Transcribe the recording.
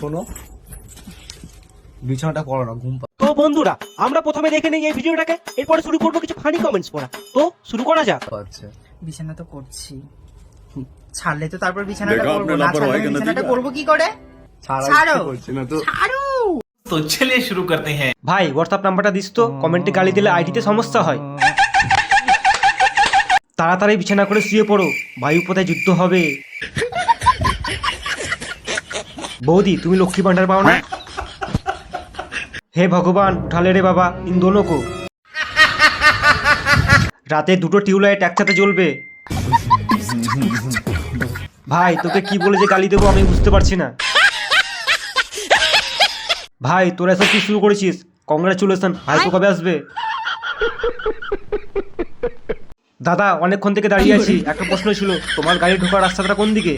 শোনো, বিছানাটা করো না, ঘুম পা। তো বন্ধুরা, আমরা প্রথমে দেখে নিই এই ভিডিওটাকে, এরপরে শুরু করবো কিছু ফানি কমেন্টস পড়া। তো শুরু করা যাক। আচ্ছা, বিছানা তো করছি, ছাড়লে তো তারপর বিছানাটা দেখো, করবো, আপনার না লাপরওয়াহি ছাড়লে का বিছানাটা नतीजा। করবো কি করে? ছাড়া ছাড়ো। ইচ্ছে করছে না তো। ছাড়ো। तो चलिए शुरू करते हैं। ভাই হোয়াটসঅ্যাপ নাম্বারটা দিস তো, কমেন্টে গালি দিলে আইডিতে সমস্যা হয়। তাড়াতাড়ি বিছানা করে শুয়ে পড়ো, বায়ুপথে যুদ্ধ হবে। বৌদি, তুমি লক্ষ্মী ভান্ডার পাও না? হে ভগবান, উঠালে রে বাবা ইন দোনো কো। রাতে দুটো টিউবলাইট একসাথে জ্বলবে। ভাই তোকে কি বলে যে গালি দেবো আমি বুঝতে পারছি না। ভাই তোরা এসব কি শুরু করেছিস? কংগ্রাচুলেশন, ভাই তো কবে আসবে? দাদা অনেকক্ষণ থেকে দাঁড়িয়ে আছি, একটা প্রশ্ন ছিল, তোমার গাড়ি ঢোকার রাস্তাটা কোন দিকে?